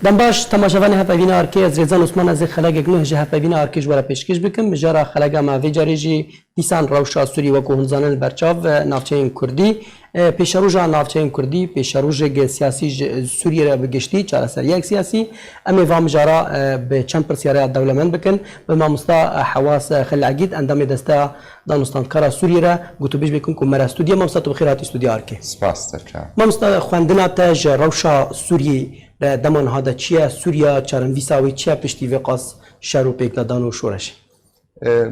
دنباش تماشاوانی هفوینا ارکی از ریزان عثمان از خلاق گناه جه هفوینا ارکیش ورا پیشکش بکن بجارا خلاق ما ویجاریجی دیسان روشا سوری و کوهنزانن برچاو نافچین کردی پیشروجا نافچین کردی پیشروج سیاسی سوریه را بگشتی چهار سر یک سیاسی امی وام جارا به چند پرسیاره دولمند بکن به مامستا حواس خلعگید اندام دستا دانستان کارا سوریه را گوتو بیش بکن که مرا استودیا مامستا تو بخیرات استودیا ارکی سپاس ترچا مامستا خواندنا تاج روشا سوریه دمان هذا چیه سوریا چرن ویساوی چیه پشتی وقاص شروع پیک دادن و شورش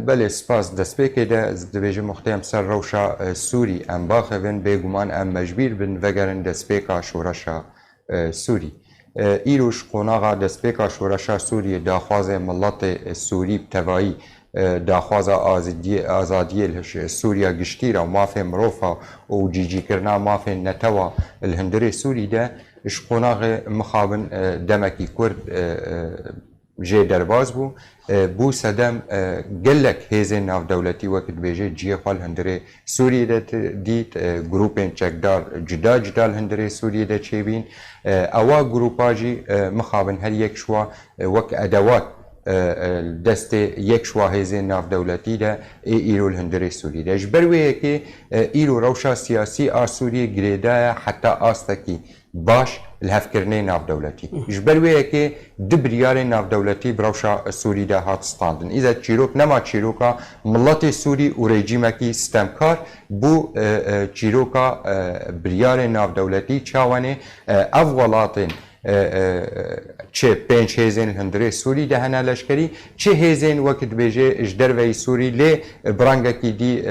بله سپاس دست پیک ده دبیج مختیم سر روشا سوری ام باخون بگمان ام مجبور بن وگرن دست پیک شورشا سوری ایروش قناغا دست پیک شورشا سوری داخواز ملت سوری بتوایی داخواز آزادی سوریا گشتی را مافی مروفا و جیجی کرنا مافی نتوا الهندری سوری ده اش قناغ مخابن دمکی کرد جه درباز بو سدم گلک هیزن ناف دولتی وقت بیجه جیه خال هندره سوریه ده دیت گروپین چکدار جدا جدا هندره سوریه ده چه بین اوا گروپاجی مخابن هر یک شوا وقت ادوات دست یک شواهزه ناف دولتی ده ایرو الهندره سوری ده جبرویه که ایرو روشا سیاسی سوریه گریده حتی آستکی باش الهفکرنه ناف دولتی جبرویه که دبریار ناف دولتی بروشا سوری ده هات ستاندن ایزا چیروک نما چیروکا ملت سوری و رژیمکی ستمکار بو چیروکا بریار ناف دولتی چاوانه اولاتن چه پنج هزین هندره سوری دهنا لشکری چه هزین وقت بیجه اجدر وی سوری لی برانگا کی دی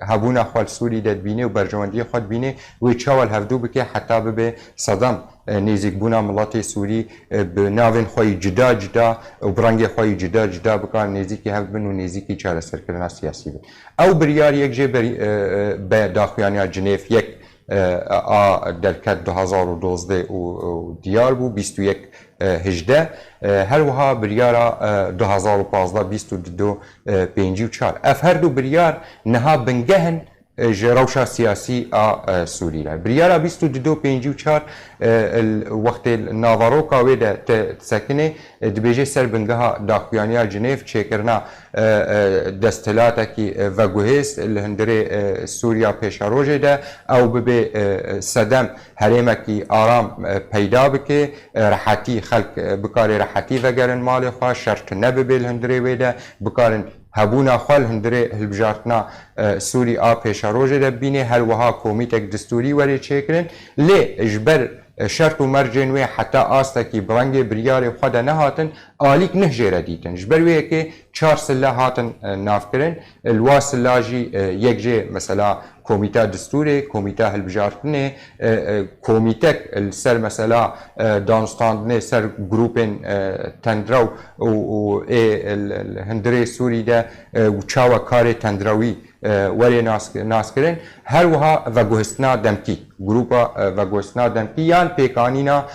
هبونا خال سوری داد بینه و برجواندی خود بینه و چاول هفدو بکه حتی به صدام نزیک بونا ملت سوری به ناوین خوی جدا جدا و برانگی خوی جدا جدا بکن نزیکی هفت بن و نزیکی چهار سر کردن سیاسی بن او بریار یک جه به داخلیانی جنیف یک در کد 2012 و دیار بو 21 هجده هر وها بریارا 2015 22 54 اف هر دو بریار نها بنگهن روشا سیاسی سوری را بریارا 22 54 وقت ناواروکا ویده تسکنه دبیجه سر بنگها داخلیانی جنیف چکرنا دستلاتا کی وگوهست الهندره سوریا پیش روزه ده او به صدم حریم کی آرام پیدا بکه راحتی خلق بکار راحتی وگرن مال خواه شرط نبه الهندره ویده بکارن هبونا خال هندره هلبجارتنا سوری پیش روزه ده بینه هر وها کمیتک دستوری وری چکرن لی اجبر شرط و مرجنوی حتی آستا کی برنگ بریار خود نهاتن آلیک نهجه دیتن جبرویه که 4 سله هاتن ناف کرن الواس سلاجی یک جه مثلا کمیته دستوری کمیته هلبجارتنه کمیتک سر مثلا دانستاندنه سر گروپن تندرو و هندره سوری ده و چاوا کار تندروی ولی ناس کرن هر وها وگوهستنا دمکی گروپا وگوهستنا دمکی یان پیکانینا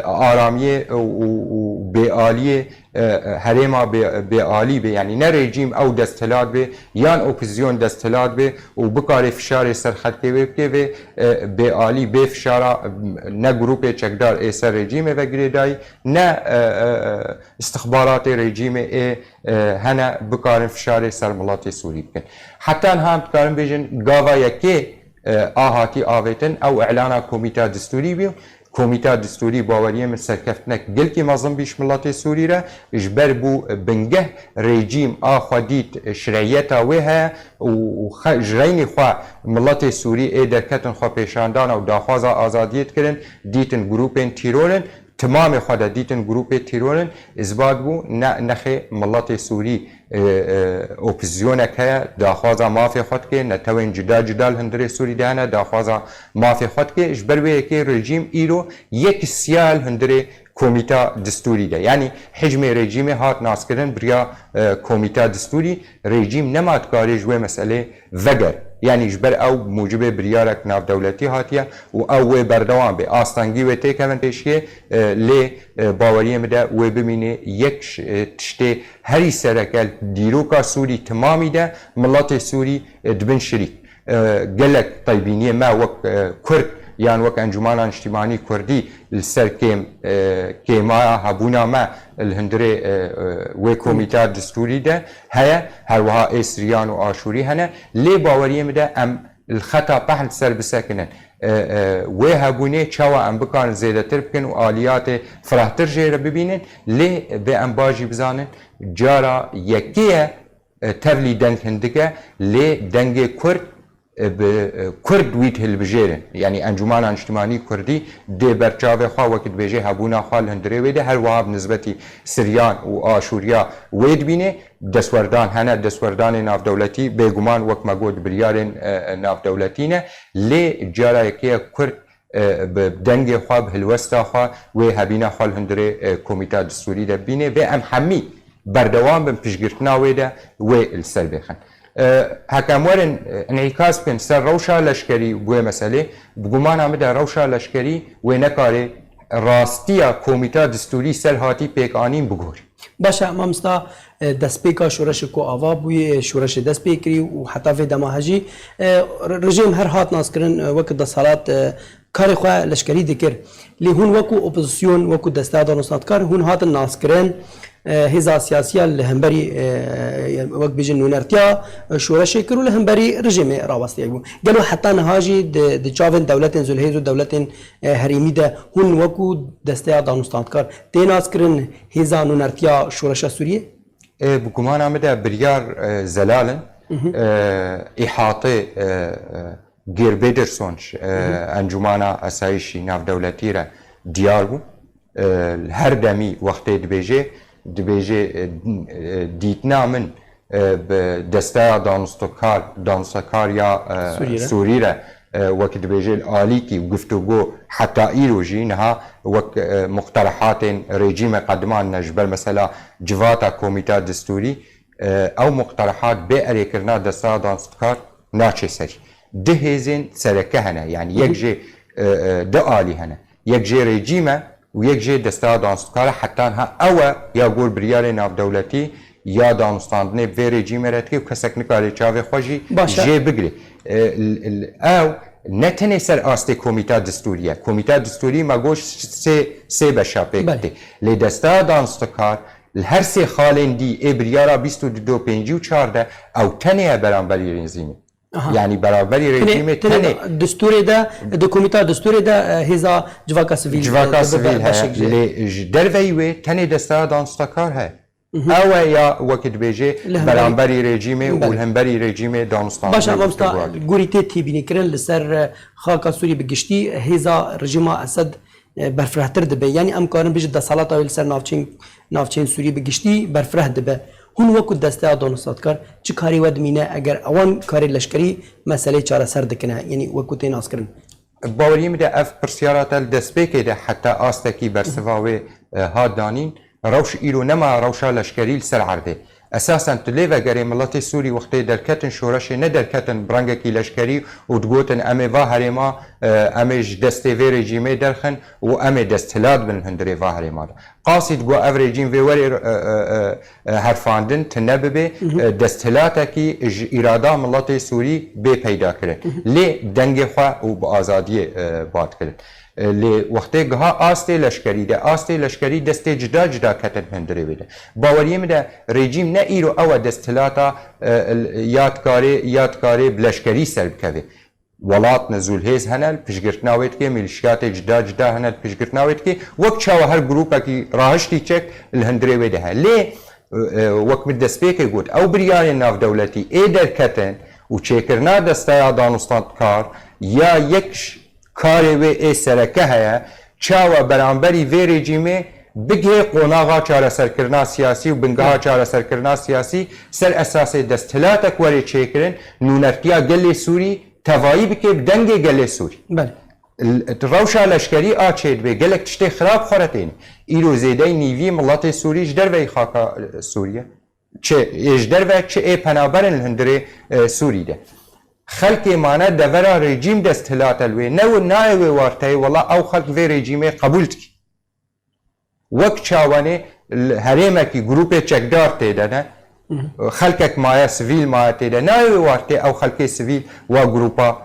آرامیه و بیالیه هرما بیالی به یعنی نه رژیم او دستلات به یان اپوزیسیون دستلات به و بکار فشار سرخط که و بیالی به فشار نه گروپ چکدار سر رژیم و گریدای نه استخبارات رژیم هنه بکار فشار سر ملت سوری بکن حتی هم بکارن بیشن گاوا یکی آهاتی آویتن او اعلان کمیته دستوری بیو کمیته دستوری باوریه من سرکفتنک گل که مازم بیش ملت سوری را اجبر بو بنگه رژیم آخوادیت شرعیتا ویها و جرین خواه ملت سوری ایدرکتن خواه پیشاندان و داخواز آزادیت کرن دیتن گروپین تیرورن تمام خدا دیتن گروپ تیرورن اثبات بو نخه ملت سوری اپوزیسیون که داخوازا مافی خود که نتوین جدا جدا هندره سوری دهنه داخوازا مافی خود که اجبر به که رژیم ایرو یک سیال هندره کمیته دستوری ده یعنی حجم رژیم هات ناس کردن بریا کمیته دستوری رژیم نماد کاری جوه مسئله وگر یعنی جبر او موجب بریارک ناف دولتی هاتیه و او بردوام به آستانگی و تکمن پیشیه لی باوریه مده و ببینه یک تشته هری سرکل دیروکا سوری تمامی ده ملت سوری دبن شریک gelek taybiniye me wek Kurd yan wek encumana niştimanî Kurdî li ser kêmaya hebûna me li hundirê wê komîteya distûrî de heye her wiha ê Siriyan û Aşûrî hene lê baweriyê min de em li xeta pehl ser bisekinin wê hebûnê çawa em bikarin zêdetir bikin û aliyatê firehtir jê re bibînin lê bê em bajî bizanin cara yekê tevlî deng hindike lê dengê Kurd Kurd wî hilbijêrin yani encumana niştimanî Kurdî dê berçavê xwe wekî dibêje hebûna xwe li hundirê wê de her wiha bi nisbetî Siryan û Aşûriya wê dibînê destwerdan hene destwerdanê navdewletî bêguman wek me got biryarên navdewletî ne lê cara yekê Kurd bi dengê xwe bi hilwesta xwe wê hebîna xwe li hundirê komîteya distûrî de bînê vê em hemî berdewam bin piştgirtina wê de wê li ser bêxin هەکەم وەرن انعکاس بکەن سەر ڕەوشا لەشکەری بۆیە مەسەلێ بگومانە مدا ڕەوشا لەشکەری وێ نەکارێ ڕاستیە کۆمیتا دستوری سەر هاتی پێکانین بگۆری باشە مامستا دەستپێکا شۆرەشی کۆ ئاوا بووی شۆرەشی دەست پێکری و حتا vê دەماهەژی ڕژیم هەر هات ناسکردن وەکو دەسەڵات karê xwe leşkerî dikir lê hûn wekû opozisyon wekû desteya danûstandkar hûn hatin naskirin hêza siyasiya li hemberî wek bêjin nûnertiya şoreşê kir û li hemberî rejimê rawestiyek bû gelo heta niha jî di çavên dewletên Zûlhêz û dewletên herêmî de hûn wekû desteya danûstandkar tê naskirin hêza nûnertiya şoreşa Sûriyê bi gumana me de biryar zelalin îhatê Gêrbêderson encumana esayişî navdewletî re diyar bû her demî wextê dibêje dîtina min bi desteya danûstekar ya Sûrî re wekî dibêje alîkî guftûgo heta îro jî niha wek muqterehatên rejîme qediman ne ji ber mesela civata komîteya distûrî ew muqterehat bê erêkirina desteya danûstekar naçe serî di hêzên sereke hene yani yek jê di alî hene yek jê rejîme û yek jê desteya danûstekar heta ha ew e ya gor biryarê navdewletî ya danûstandinê vê rejîmê re dike û kesek nikare çavê xwe jî jê bigire ew ne tenê ser astê komîteya distûrî ye komîteya distûrî me goş sê beşa pêk dite lê desteya danûstekar li her sê xalên dî ê biryara 22 û 4 de ew tenê ye beramberî rejîmê yani beraberî rejîmê tenê distûrê de di komîta distûrê de hêza civaka sivîl heye lê ji derveyî wê tenê desteya danûstekar heye ew e ya wekî dibêje beramberî rejîmê û li hemberî rejîmê danûstanê Başa mamsta gurî tê tîbînîkirin li ser xaka Sûrî bi giştî hêza rejîma Esed berfirehtir dibe yani em karin bijî desalata wê li ser navçeyên Sûrî bi giştî berfireh dibe hûn wekû desteya danûstandkar çi karî we dimîne eger ewan karê leşkerî meselê çareser dikine yanî wekû tê naskirin baweriyê min de ev pirsyara te li destpêkê de heta astekî bersiva wê hat danîn rewş îro nema rewşa leşkerî li ser erdê esasen tu lê vegerê miletê Sûrî wextê derketin şoreşê ne derketin birengekî leşkerî û digotin em ê va herêma em ê ji destê vê rejîmê derxin û em ê desthilat bin hundirê va herêma de qasî digo ev rejîm vê werê herfandin tu nebibe desthilatekî ji îrada miletê Sûrî bê peyda kirin lê dengê xwe û bi azadiyê bat kirin lê wextê giha astê leşkerî de astê leşkerî destê cida cida ketin hundirê wê de baweriyê min de rejîm ne îro ew e desthilata yadkarê bi leşkerî ser bikeve welat ne Zûlhêz hene piştgirtina wê dike mîlîşiyatê cida cida hene piştgirtina wê dike wek çawa her grûpekî rahiştî çek li hundirê wê de he lê wek min destpêkê got ew biryarên navdewletî ê derketin û çêkirina desteya danûstandkar ya yek karê wê ê sereke heye çawa beramberî vê rejîmê bigê qonaxa çareserkirina siyasî û bingeha çareserkirina siyasî ser esasê desthilatek werê çêkirin nûnertiya gelê Sûrî tevayî bike bi dengê gelê Sûrî rewşa leşkerî a çê dibe gelek tiştê xirab xwe re têne îro zêdeyî nîvî miletê Sûrî ji derveyî xaka Sûriye ji derve çi ê penaberin li hundirê Sûrî de xelkê mane devera rejîm desthilatel wê ne nayê wê warteyê wela ew xelk vê rejîmê qebûl dike wek çawanê herêmekî grûpê çekdar tê de ne خلقك مايا سيفيل مايا تيدا ناوي وارتي او خلقي سيفيل وجروبا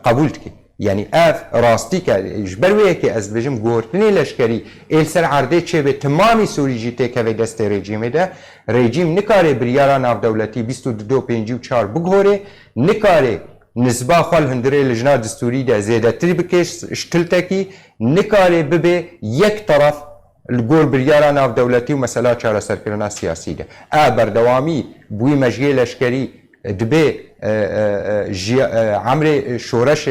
قبولتك يعني اف راستي كجبروي كي از بجم غورتني لشكري السر عرضه چه به تمامی سوری جیته که دست رژیم ده رژیم نکاره بریارا ناف دولتی 22.54 بگوره نکاره نسبه خال هندره لجنه دستوری ده زیاده تری بکش اشتلتکی نکاره ببه یک طرف الجور بریارا ناف دولتی و مسئله چاره سرکرنا سیاسی ده بردوامی بوی مجیه لشکری دبه عمر شورش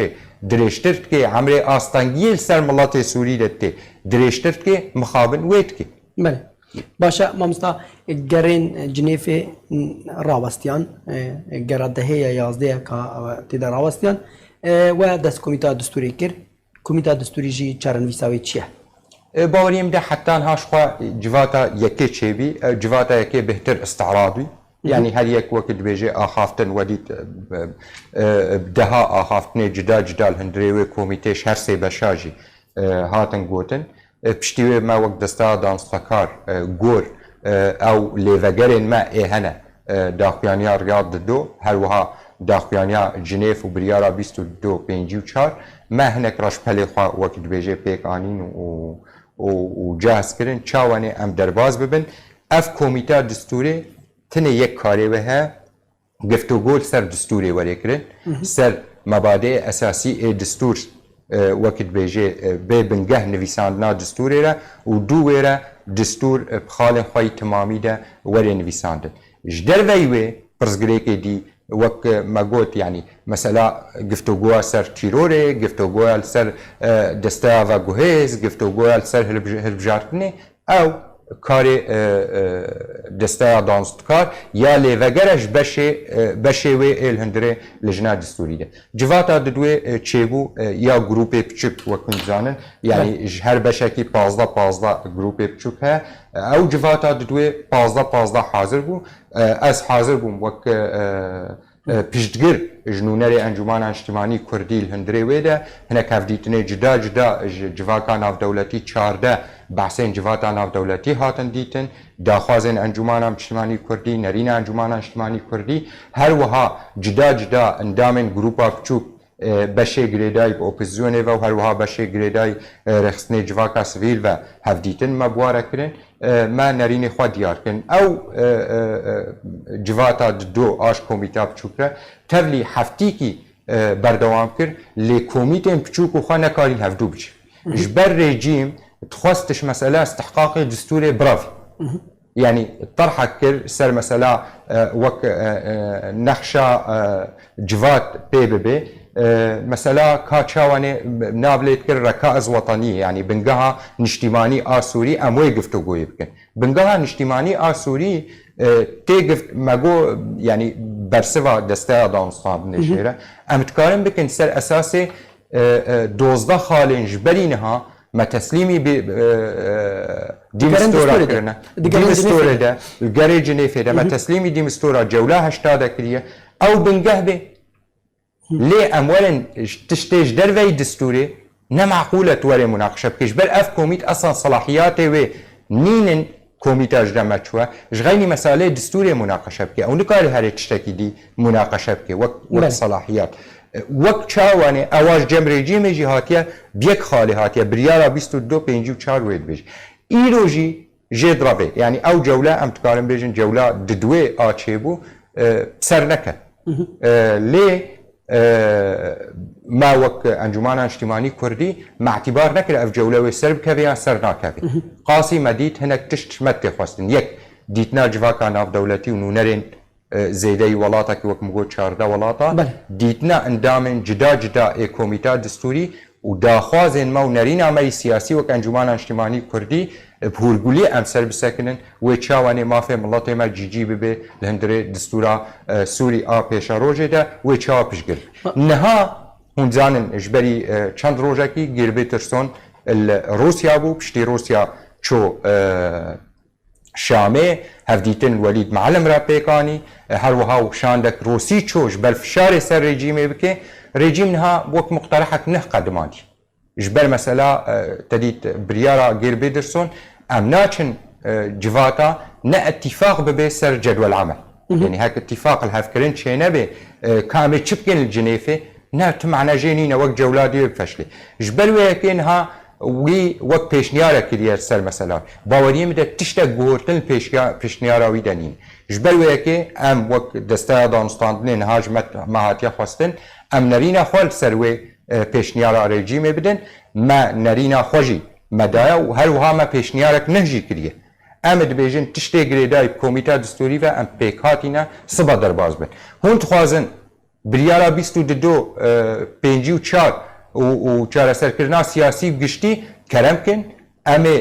درشترت که عمر آستانگیل سر ملت سوری دته درشترت که مخابن وید که بله باشه مامستا گرین جنیف راوستیان گرده یا یازده که تیدا راوستیان و دست کمیته دستوری کر کمیته دستوری جی چرن ویساوی چیه؟ باوریم ده حتی هاش خوا جواتا یکی چه بی جواتا یکی بهتر استعراضی يعني هل يك وقت بيجي آخافتن وديت بدها آخافتن جدا جدا الهندريوي كوميتيش هرسي بشاجي هاتن قوتن بشتيوي ما وقت دستا دانستكار قور أو ليفاقرين ما هنا داخيانيا رياض دو هل وها داخيانيا جنيف وبريارا بيستو دو بينجيو چار ما هناك راش بليخوا وقت بيجي بيك آنين وجاهز كرن چاواني ام درباز ببن اف كوميتا دستوري تنه یک کاری به گفتگو سر دستوری وری کرد سر مبادئ اساسی دستور وقت بیجه به بنگه نویساندنا دستوری را و دو را دستور بخال خوی تمامی ده وری نویساندن جدر ویوه پرزگری که دی وقت ما قلت يعني مثلا گفتگو سر تیروره گفتگو سر دستا و گوهز گفتگو سر هلبجارتنه او کاری دسته دانستکار یا لیوگرش بشه و الهندره لجنه دستوری ده جواتا ددوی چیبو یا گروپ پچک وکن زانن یعنی هر بشه کی 15 گروپ پچک ها او جواتا ددوی 15 حاضر بو از حاضر بوم وک پیشتگر جنونری انجمن اجتماعی کردی الهندره ویده هنک هفدیتنه جدا جواکا ناف دولتی 14 بحثین جواتا ناف دولتی هاتن دیتن داخوازن انجمن اجتماعی کردی نرین انجمن اجتماعی کردی هر وها جدا اندامن گروپا بچوک بشه گریدای اپوزیسیونه و هر وها بشه گریدای رخصنه جواکا سویل و هفدیتن مبواره کرن ما نرین خود دیار کن او جواتا دو آش کمیتا بچوکره تبلی هفتی کی بردوام کرد لی کمیتین بچوک خوا نکارین هفدو بچه جبر رژیم تخواستش مسئله استحقاق دستور برافي يعني طرحك كر سر مسألة وك نخشى جوات بي مسألة كاتشاواني نابلت كر ركائز وطنية يعني بنقها نجتماني آسوري أموي قفتو قوي بكن بنقها نجتماني آسوري تيقف ماقو يعني برسوا دستا دانستان بنشيرة أمتكارن بكن سر أساسي 12 خالين جبرينها ما تسليمي ديمستورا كرنا ديمستورا ده الجاري جنيفي ده ما تسليمي ديمستورا جولاها اشتادا كريه او بنقهبه ليه اموالا تشتيج دروي دستوري نمعقولة توري مناقشة بكيش بل اف كوميت اصلا صلاحياتي و نين كوميتا جدا شوى جغيني مسألة دستوري مناقشة بكي او نكاري هاري تشتكي دي مناقشة بكي وقت صلاحيات وقت چاوانه اواز جم رژیم جهاتیه بیک خالی هاتیه بریارا 22.54 وید بیج ایروجی جدرابه یعنی او جوله ام تکارم بیجن جوله ددوی آچه بو سر نکه لی ما وقت انجمان اجتماعی کردی معتبار نکره اف جوله و سر بکوی یا سر نکوی قاسی مدید هنک تشت مد خواستن یک دیتنا جواکا ناف دولتی و نونرین زیدی ولاتا که وقت مگو 14 ولاتا دیتنا اندامن جدا کمیتا دستوری و داخوازن ما و نرین عملی سیاسی وقت انجمان اجتماعی کردی بهولگولی امسر بسکنن و چاوانی مافی ملت ما جی ببه لهندره دستورا سوری پیش روزه ده و چاو پیشگل نها هنزانن اجبری چند روزه کی گربه ترسون روسیا بو پشتی روسیا چو شامه هفديتن وليد معلم را بيكاني هر وها شاندك روسي تشوش بل فشار سر ريجيمي بكي ريجيم نها وقت مقترحك نه قدماني جبر مسألة تديت بريارا غير بيدرسون ام ناچن جواتا نه اتفاق ببه سر جدول عمل يعني هاك اتفاق الهفكرين شي نبي كامل تشبكين الجنيفه نه تمعنا جينينا وقت جولادي فشلي جبل ويكينها وی وقت پیشنیاره که دیگر سر مثلا باوریه میده تشت گورتن پیشنیاره وی دنین جبر وی که ام وقت دسته دانستاندن نهاج مهاتیا خواستن ام نرینا خوال سر وی پیشنیاره رژیم بدن ما نرینا خوشی مدایا و هر وها ما پیشنیاره نهجی کریه ام دبیجن تشت گریدای کمیته دستوری و ام پیکاتینا سبا درباز بن هون تخوازن بریارا 22 54 و چارەسەرکردنا سیاسی گشتی کەرەم کن ئەمێ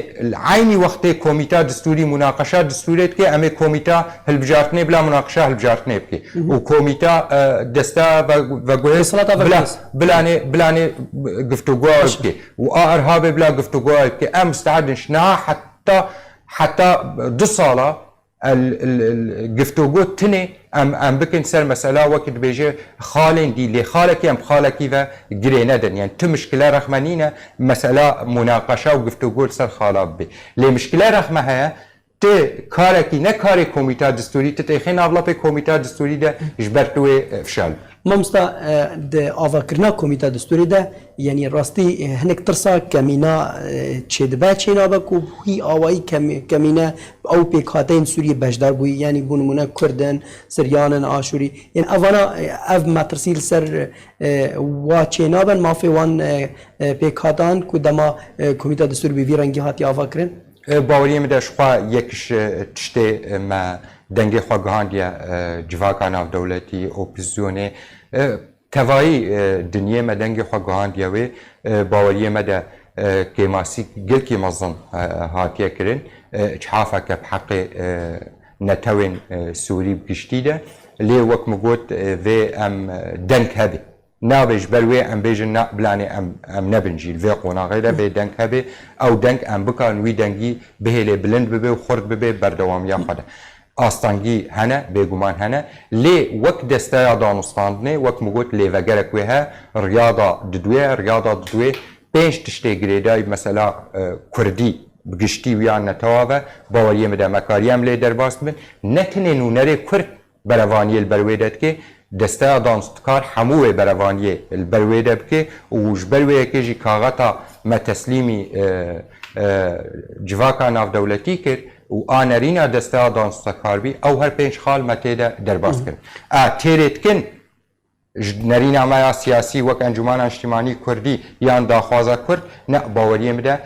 عینی وەختێ کۆمیتا دستوری مناقەشە دستورێت کە ئەمێ کۆمیتا هەلبژارتنێ بلا مناقەشە هەلبژارتنێ بکێ و کۆمیتا دەستا بلانێ گفتوگووە بکێ و ئەرهابێ بلا گفتوگووە بکێ ئەم مستعدنشنا حتا 2 ساڵە الگفتوگو تنه ام بکن سر مسئله وقت بیجه خالن دی لی خالکی ام خالکی و گره ندن یعنی تو مشکله رحمانینه مسئله مناقشه و گفتوگو سر خالاب بی لی مشکله رحمه ها ته کارکی نه کار کمیته دستوری تتخین اولا په کمیته دستوری ده جبرتوی افشال مامستا د آواکرنا کمیته دستوری ده یعنی راستی هنک ترسا کمینا چدبه چینا بکو هی آوایی کمینا او پیکاتین سوری بجدار بوی یعنی بونمونه کردن سریانن آشوری یعنی اوانا اف مترسیل سر وا چینا بن مافی وان پیکاتان کدما کمیته دستوری بی رنگی هاتی آواکرن باوریم ده شخوا یکش تشته ما دنگی خواگهاندیا جواکان او دولتی اپوزیونه توایی دنیا ما دنگی خواگهاندیا و باوریم ده که ماسی گل کی مزن هاتیه کرن چحافه که بحق نتوین سوری بگشتی ده لی وقت مگوت و ام دنگ هبی نابج بروي ام بيجن بلاني ام نبنجيل في قونا غيره بي دنك هبي او دنك ام بكان وي دنگي بهلي بلند ببي وخرد ببي بردوام يا خدا استانگي هنا بيگومان هنا لي وقت دستا دانستاندني وقت مگوت لي وگرك وها رياضه ددوي بينش تشتي گريداي مثلا كردي بگشتي ويا نتواوه باوريه مده مكاريام لي درباست من نتنه نونري كرد برواني البرويدت كي دسته دانستکار هموی بروانیه البرویده بکه و جبرویه که جی کاغتا ما تسلیمی جواکا ناف دولتی کرد و آنرینا دسته دانستکار بی او هر پنج خال ما تیده درباز کرد تیرید کن نرینا ما سیاسی وک انجمان اجتماعی کردی یان داخوازا کرد نه باوریه مده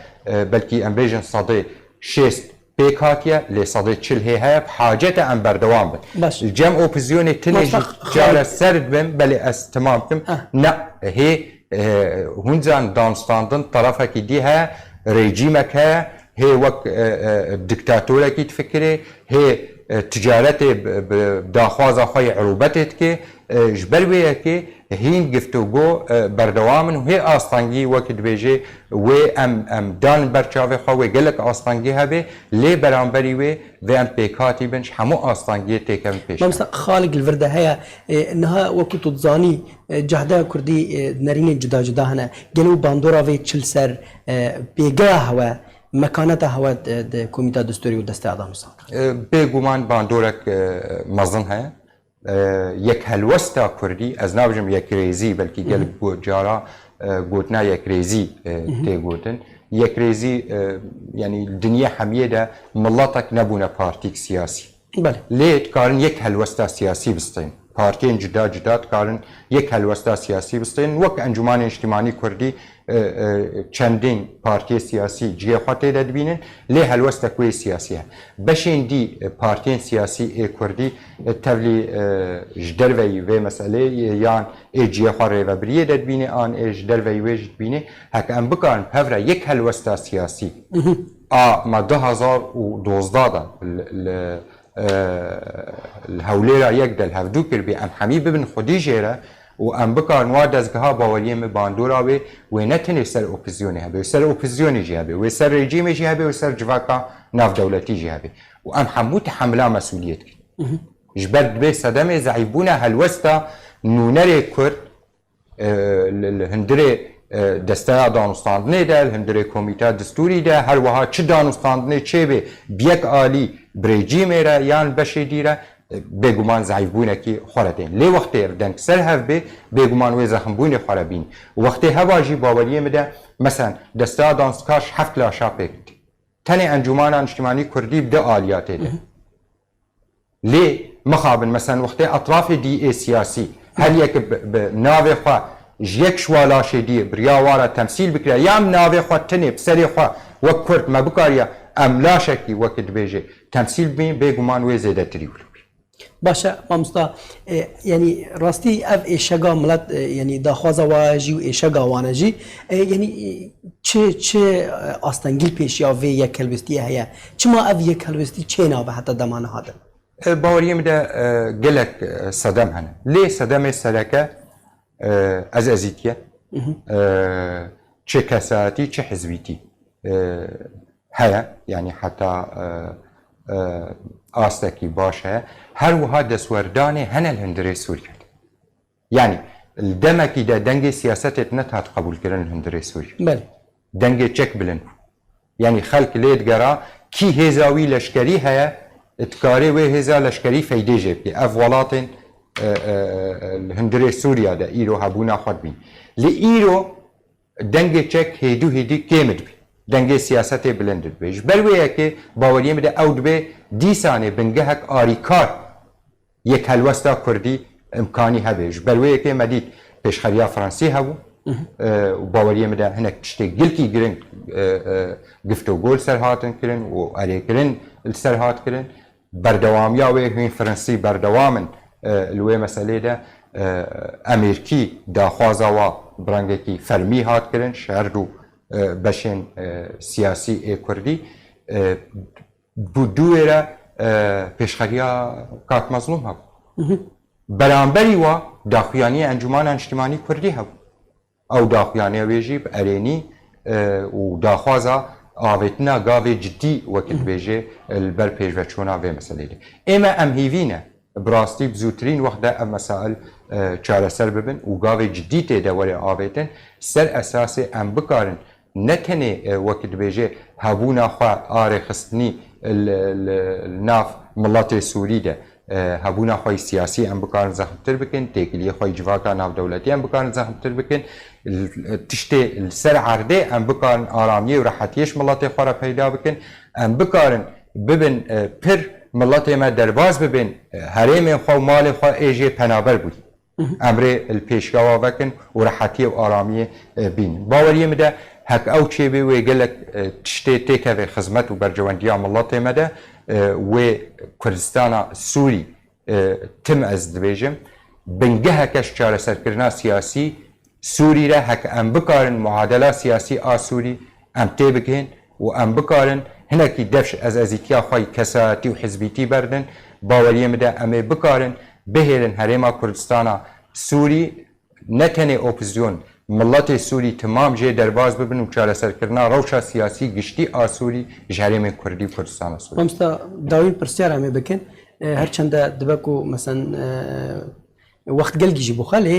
بلکی امبیجن صده شست پیکاتیه لصده چل هی حاجت ام بردوام بد الجمع اپوزیونی تنیج جاره سرد بم بله از تمام کم نه هی هنزان دانستاندن طرفه کی دی ها رژیمک ها هی وقت دیکتاتوره کی تفکره هی تجارت داخواز خوی عروبتت که جبرویه که هین گفتگو بردوامن و هی آستانگی وقت بیجه و ام دان برچاوه خواه گلک آستانگی هبه لی برانبری و ام پیکاتی بنش همو آستانگی تیکم پیش مثلا خالق الورده هيا انها وقت تزاني جهده كردي نرين جدا هنا جنو باندورا في تشلسر بيجا هوا مكانته هوا كوميتا دستوري ودسته ادم صار بيگومان باندورك مزن هيا یک هلوستا کردی از نابجم یک ریزی بلکی گل جارا گوتنا یک ریزی تی گوتن یک ریزی یعنی دنیا همیه ده ملتک نبونه پارتیک سیاسی بله لیت کارن یک هلوستا سیاسی بستین پارتین جدا کارن یک هلوستا سیاسی بستین وک انجمان اجتماعی کردی چندین پارتی سیاسی جیه خاطر دبینن لی هلوستا کوی سیاسیه بشین دی پارتین سیاسی کردی تولی جدر و مسئله یان جیه خاطر و بریه دبینه آن جدر و جدبینه هک ام بکن هفره یک هلوستا سیاسی ما 2012 الهوليرا يقدر هفدو كربي ام حميد بن خديجه و ام بکار نواد از گها باوریم باندورا و نتنی سر اپوزیونی هبه و سر اپوزیونی جی هبه و سر رژیم جی هبه و سر جواکا ناف دولتی جی هبه و ام حمو تحملا مسئولیت کرد جبرد به صدمه زعیبونه هلوستا نونره کرد الهندره دەستەیا دانوستاندنێ دا هەندێک کۆمیتا دستوری دا هەروەها چ دانوستاندنێ چێبێ بیەک عالی برێجیمێرە یان بەشێ دیرە بێگومان زعیفبوونێکی خۆرەدێن لێ وەختێ دەنگ سەر هەبێ بێگومان وێ زەخمبوونی خۆرەبین وەختێ هەواژی باوەریە مدە مەسەن دەستەیا دانوستکاش 7 لاشا پێکت تەنێ ئەنجومانە نیشتیمانی کوردی بدە ئالیاتێدە لێ مخابن مەسەن وەختێ ئەطرافی دی ئێ سیاسی هەر یەک ناوێ خوا یەک شوالاشێ دیە بریاوارە تەمسیل بکرێ یام ناوێ خوا تنێ سەرێ خوا وەک کورد مە بکاریە ئەم لاشێکی وەکت بێژێ تەمسیل بین بێگومان وێ زێدەتری ولو باشە مامۆستا ینی ڕاستی ئەv ئێشەگا ملەت ینی داخوازە واژی و ئێشەگا وانەژی ینی چ ئاستەنگیل پێشیا vê yekhelwestiyê heye çima ev yekhelwestî çê nabe heta demane hadin باوەریە مدە gelek sedem hene lê sedemê sereke ez ezîtiye çi kesatî çi hizbîtî heye yani heta astekî baş heye her wiha destwerdanê hene li hundirê Sûriye yani demekî de dengê siyasetê net hat qebûlkirin li hundirê Sûriye belê dengê çek bilin yani xelk lê digera kî hêza wî leşkerî heye اتکاری و هزا لشکری فیده جب که اف ولاتن هندره سوریا ده ایرو هبونا خود بین لی ایرو دنگ چک هیدو هیدی کمد بی دنگ سیاست بلند بیش بلویه که باوریم ده اود به دیسانه بنگه هک آریکار یک هلوستا کردی امکانی هبیش بلویه که مدید پیشخریا فرانسی هبو و باوریم ده هنک تشتی گلکی گرن گفتو گول سرهاتن کرن و اری کرن سرهات کرن بردوامیا و هین فرانسی بردوامن لوی مسئله ده امریکی داخوازا و برانگکی فرمی هات کرن شهر دو بشن سیاسی کردی بودوی را پیشخریا کات مظلوم هب برانبری و داخویانی انجمان اجتماعی کردی هب او داخویانی ویجیب ارینی و داخوازا آویتنا گاوی جدی وقت بیجه البر پیش و چونا و مسئله دی. اما ام هیوینه براستی بزودترین وقت ام مسائل چاره سر ببین و گاوی جدی تیده ولی آویتن سر اساس ام بکارن نتنه وقت بیجه هبونا خواه آره خستنی الناف ملت سوری ده هبونا خواه سیاسی ام بکارن زخمتر بکن تکیلی خواه جواکا ناف دولتی ام بکارن زخمتر بکن تشتي السر عرضه ام بكارن آرامی و راحتیش ملت خورا پیدا بکن ام بکارن ببین پر ملت ما درباز ببین حریم خو مال خو ایجی پنابر بود امر الپیشگاه بکن و راحتی و آرامی بین باوری مده هک او چی بی و گلک تشتی تیکه و خدمت و برجواندی ملت مده و کردستان سوری تم از دبیجم بنگه کش چاره سرکرنا سیاسی سوری را هک ام بکارن معادله سیاسی آسوری ام تیبکن و ام بکارن هنکی دفش از ازیتیا خواه کساتی و حزبیتی بردن باوریه مده ام بکارن بهیرن حریما کردستانا سوری نتنه اپوزیون ملت سوری تمام جه درباز ببن و چاره سرکرنا روشا سیاسی گشتی آسوری جهریم کردی کردستان سوری مامۆستا داوین پرسیار ئەمێ بکەن هەرچەندە دەبک و مەسەن وەخت گەلگیژی بۆ خەلێ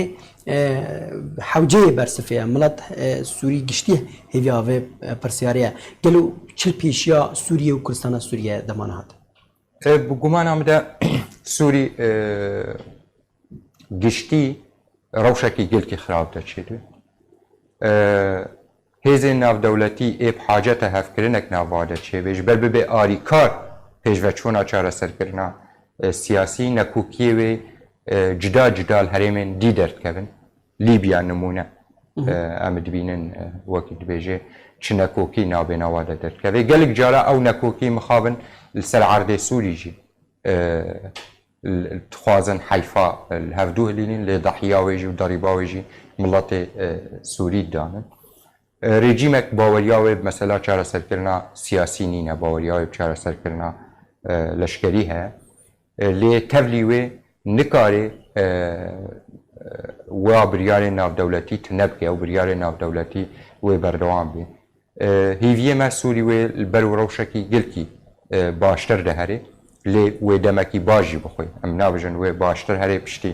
حوجەیە بەرسفەیە مڵەت سووری گشتی هێویاوێ پرسیارەیە گەل و چل پێشیا سووریە و کوردستانە سووریە دەمانهات بگومان ئەمەدا سووری گشتی ڕەوشێکی گەلکی خراپ دەچێت هێزێ ناودەوڵەتی ئێب حاجەتە هەفکردنێک ناوادە چێبێژ بەر ببێ ئاریکار پێشڤەچوونا چارەسەرکردنا سیاسی نەکوکیێوێ جدا جدال هەرێمێن دی دەردکەون لیبیا نمونە ئەمە دبینن وەکی دبێژێ چ نەکۆکی ناوبێناوادە دەردکەوێ گەلک جارە ئەو نەکۆکی مخابن لەسەر عەردێ سووریژی تخوازن حیفا هەفتوو هەلینین لێ دەحیاوێژی و دەریباوێژی مڵەتێ سووری دانن رژیمێک باوەریاوێ مەسەلا چارەسەرکردنا سیاسی نینە باوەریاوێ چارەسەرکردنا لەشکەری هەیە لێ تەڤلی وێ نکارێ وا بریارێ ناودەوڵەتی تنەبکێ ئەو بریارێ ناودەوڵەتی وێ بەردەوام بێ هیڤیەمە سووری وێ بەر و ڕەوشەکی گلکی باشتر دەهەرێ لێ وێ دەمەکی باژی بخۆی ئەم نابژن وێ باشتر هەرێ پشتی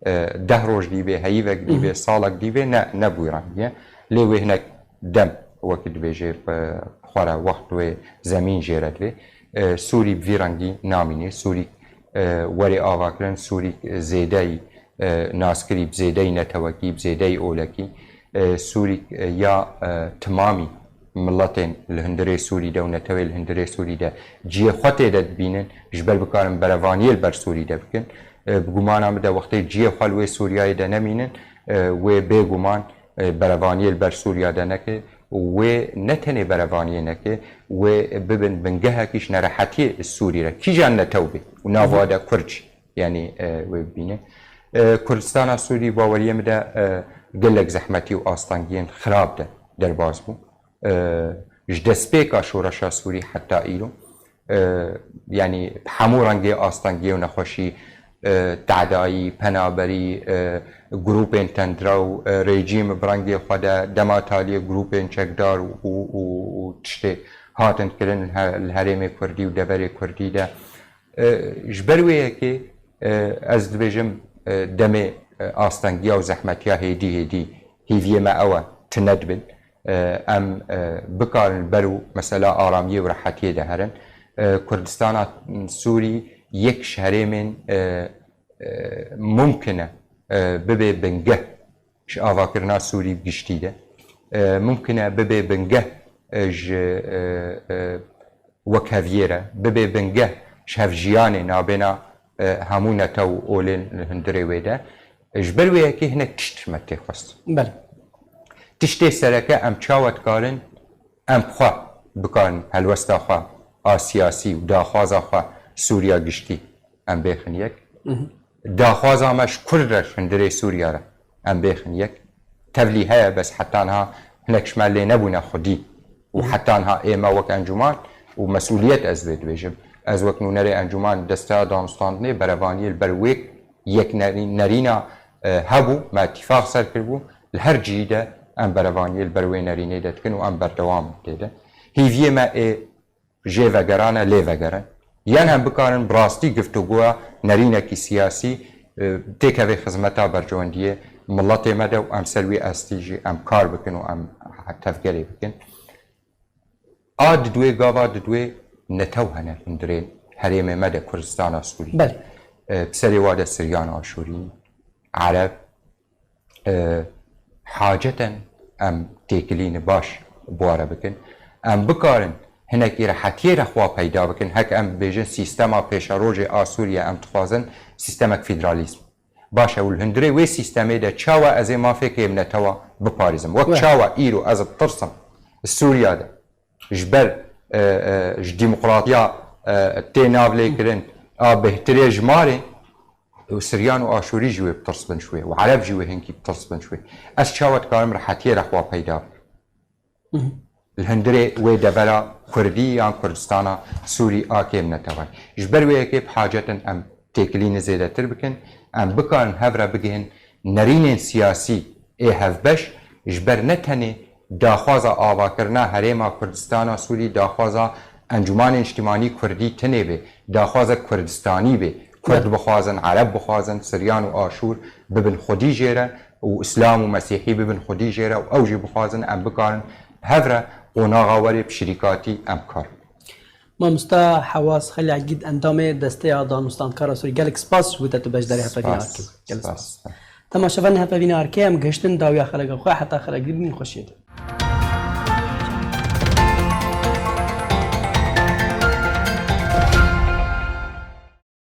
10 ڕۆژ دیبێ هەیڤێک دیبێ ساڵێک دیبێ نەبووی ڕەنگیە لێ وێ هەنێک دەم وەکی دبێژێ خوارە وەخت وێ زەمین ژێرەت وێ سووری ڤیڕەنگی نامینێ سووری وەرێ ئاواکردن سووری زێدەی ناسکری بزێدەی نەتەوەکی بزێدەی ئۆلەکی سووری یا تمامی مڵەتێن لە هەندێ سووریدا و نەتەوەی لە هەندێ سووریدا جیە خۆتێ دەبینن ژبەر بکارن بەرەوانیل بەر سووری دەبکن بگومانە بدە وەختەی جیە خەڵ وێ سووریایی دەنەمینن وێ بێگومان بەرەوانیل بەر سووریادا نەکە وێ نەتەنێ بەرەوانیە نەکە وێ ببن بنگەهەکیش نەرەحەتی سووریرە کیژان نەتەو بێ و ناوادە کورچ یعنی وێ ببینێ کوردستانە سووری باوەریەمدا gelek zehmetî û astangiyên xirab de derbas bû ji destpêka şoreşa Sûrî heta îro yanî hemû rengê astangiyê û nexweşî tehdayî penaberî grûpên tendra û rejîm bi rengê xwe de dema taliyê grûpên çekdar û tiştê hatin kirin li herêmê Kurdî û deverê Kurdî de ji ber wê yekê ez dibêjim demê ئاستەنگیا و زەحمەتیا هێدی هێدی هیڤیێمە ئەوە تنەت بن ئەم بکارن بەر و مەسەلا ئارامیە و ڕەحەتیە دەهەرن کوردستانە سووری یەک هەرێمێن ممکنە ببێ بنگە ji avakirina Sûrî giştî de mumkine bibe bingeh ji wek heviyê re bibe bingeh ji hevjiyanê nabêna hemû neta û olên li hundirê wê de ji ber wê yekê hinek tişt me tê xwest tiştê sereke em çawa dikarin em xwe bikarin helwesta xwe a siyasî û daxwaza xwe Sûriya giştî em bêxin yek daxwaza me ji Kurd re hundirê Sûriya re em bêxin yek tevlî heye bes hetanha hinek ji me lê nebûne xwedî û hetanha ême wek encûman û mesuliyet ez vê dibêjim ez wek nûnerê encûman desteya danûstandinê berevaniyê li ber wê yek nerîna hebû me îtîfaq ser kirbû li her cihî de em berevaniyê li ber wê nerînê de dikin û em berdewam tê de hîviyê me ê jê vegeran e lê vegerin yan hem bikarin bi rastî giftugoya nerînekî siyasî têkevê xizmeta bercewendiyê milletê me de û em ser wê estî jî em kar bikin û em tevgerê bikin a didwê gava didwê netew hene hundirê herêmê me de Kurdistana Sûrî serê wa de Siryan Aşûrî Ereb haceten em têkilînê baş buware bikin em bikarin hinek êrehetiyê re xwe peyda bikin hek em bêjin sîstema pêşerojê a Sûriye em dixwazin sîstemek federalîzm baş ew li hundirê wê sîstemê de çawa ez ê mafekê em netewa biparêzim wek çawa îro ez tirsim Sûriya de ji ber ji dîmokratiya tê navlêkirin a bêhtirê ji marê Siryan û Aşûrî jî wê bitirs bin şwê û Ereb jî wê hinkî bitirs bin şwê ez çawa dikarim rehetiyê re xwe peyda li hundirê wê devera Kurdî yan Kurdistana Sûrî akê em netewa ji ber wê yekê bi hacetin em têkilînê zêdetir bikin em bikarin hev re bigihîn nerînên siyasî ê hevbeş ji ber ne tenê daxwaza avakirina herêma Kurdistana Sûrî daxwaza encûmanên îctimanî Kurdî tinê bê daxwaza Kurdistanî bê Kurd bixwazin Ereb bixwazin Siryan û Aşûr bibin xwedî jê re û Îslam û Mesîhî bibin xwedî jê re û ew jî bixwazin em bikarin hev re qonaxa werê bi şirîkatî em kar Mamosta Hewas Xelîgîd endamê desteya danûstankara Sûrî gelek spas ji wî te tu beşdarî hevpevîna arkê Temaşevanên hevpevîna arkê em gihiştin dawiya xeleka xwe heta xelek dibînin xweşiyê de